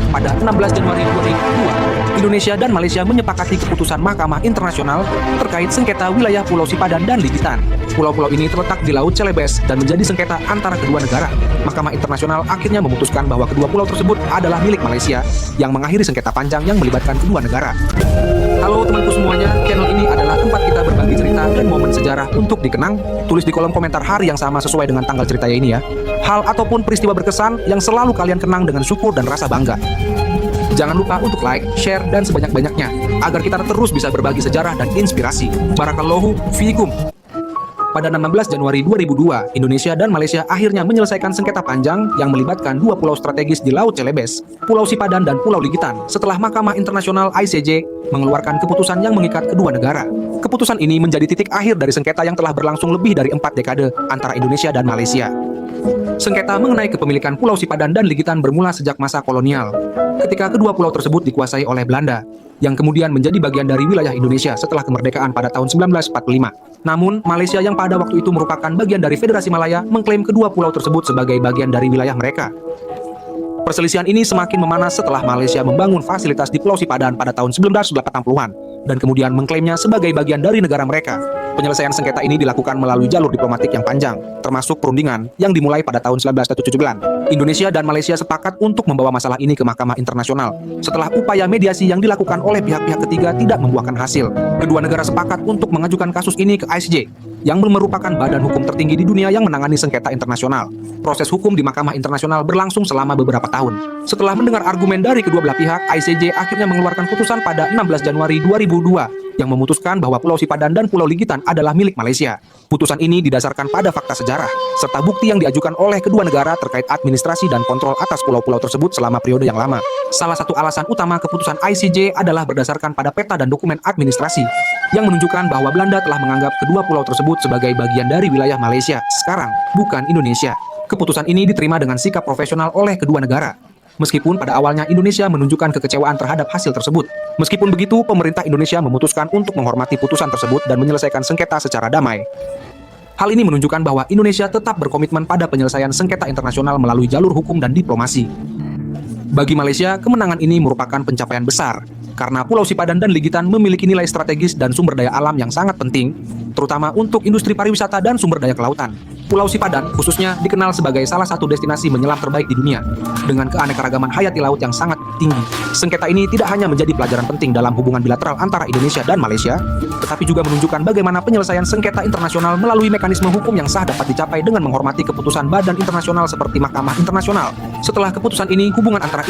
pada 16 Januari 2002, Indonesia dan Malaysia menyepakati keputusan Mahkamah Internasional terkait sengketa wilayah Pulau Sipadan dan Ligitan. Pulau-pulau ini terletak di Laut Celebes dan menjadi sengketa antara kedua negara. Mahkamah Internasional akhirnya memutuskan bahwa kedua pulau tersebut adalah milik Malaysia, yang mengakhiri sengketa panjang yang melibatkan kedua negara. Halo temanku semuanya, channel ini adalah tempat kita berbagi cerita dan momen sejarah untuk dikenang. Tulis di kolom komentar hari yang sama sesuai dengan tanggal ceritanya ini ya. Hal ataupun peristiwa berkesan yang selalu kalian kenang dengan syukur dan rasa bangga. Jangan lupa untuk like, share, dan sebanyak-banyaknya agar kita terus bisa berbagi sejarah dan inspirasi. Barakallahu fiikum. Pada 16 Januari 2002, Indonesia dan Malaysia akhirnya menyelesaikan sengketa panjang yang melibatkan dua pulau strategis di Laut Celebes, Pulau Sipadan dan Pulau Ligitan, setelah Mahkamah Internasional ICJ mengeluarkan keputusan yang mengikat kedua negara. Keputusan ini menjadi titik akhir dari sengketa yang telah berlangsung lebih dari 4 dekade antara Indonesia dan Malaysia. Sengketa mengenai kepemilikan Pulau Sipadan dan Ligitan bermula sejak masa kolonial, ketika kedua pulau tersebut dikuasai oleh Belanda, yang kemudian menjadi bagian dari wilayah Indonesia setelah kemerdekaan pada tahun 1945. Namun, Malaysia yang pada waktu itu merupakan bagian dari Federasi Malaya mengklaim kedua pulau tersebut sebagai bagian dari wilayah mereka. Perselisihan ini semakin memanas setelah Malaysia membangun fasilitas di Pulau Sipadan pada tahun 1980-an dan kemudian mengklaimnya sebagai bagian dari negara mereka. Penyelesaian sengketa ini dilakukan melalui jalur diplomatik yang panjang, termasuk perundingan yang dimulai pada tahun 1979. Indonesia dan Malaysia sepakat untuk membawa masalah ini ke Mahkamah Internasional. Setelah upaya mediasi yang dilakukan oleh pihak-pihak ketiga tidak membuahkan hasil, kedua negara sepakat untuk mengajukan kasus ini ke ICJ, yang merupakan badan hukum tertinggi di dunia yang menangani sengketa internasional. Proses hukum di Mahkamah Internasional berlangsung selama beberapa tahun. Setelah mendengar argumen dari kedua belah pihak, ICJ akhirnya mengeluarkan putusan pada 16 Januari 2002 yang memutuskan bahwa Pulau Sipadan dan Pulau Ligitan adalah milik Malaysia. Putusan ini didasarkan pada fakta sejarah, serta bukti yang diajukan oleh kedua negara terkait administrasi dan kontrol atas pulau-pulau tersebut selama periode yang lama. Salah satu alasan utama keputusan ICJ adalah berdasarkan pada peta dan dokumen administrasi, yang menunjukkan bahwa Belanda telah menganggap kedua pulau tersebut sebagai bagian dari wilayah Malaysia sekarang, bukan Indonesia. Keputusan ini diterima dengan sikap profesional oleh kedua negara. Meskipun pada awalnya Indonesia menunjukkan kekecewaan terhadap hasil tersebut. Meskipun begitu, pemerintah Indonesia memutuskan untuk menghormati putusan tersebut dan menyelesaikan sengketa secara damai. Hal ini menunjukkan bahwa Indonesia tetap berkomitmen pada penyelesaian sengketa internasional melalui jalur hukum dan diplomasi. Bagi Malaysia, kemenangan ini merupakan pencapaian besar, karena Pulau Sipadan dan Ligitan memiliki nilai strategis dan sumber daya alam yang sangat penting, terutama untuk industri pariwisata dan sumber daya kelautan. Pulau Sipadan khususnya dikenal sebagai salah satu destinasi menyelam terbaik di dunia, dengan keanekaragaman hayati laut yang sangat tinggi. Sengketa ini tidak hanya menjadi pelajaran penting dalam hubungan bilateral antara Indonesia dan Malaysia, tetapi juga menunjukkan bagaimana penyelesaian sengketa internasional melalui mekanisme hukum yang sah dapat dicapai dengan menghormati keputusan badan internasional seperti Mahkamah Internasional. Setelah keputusan ini, hubungan antara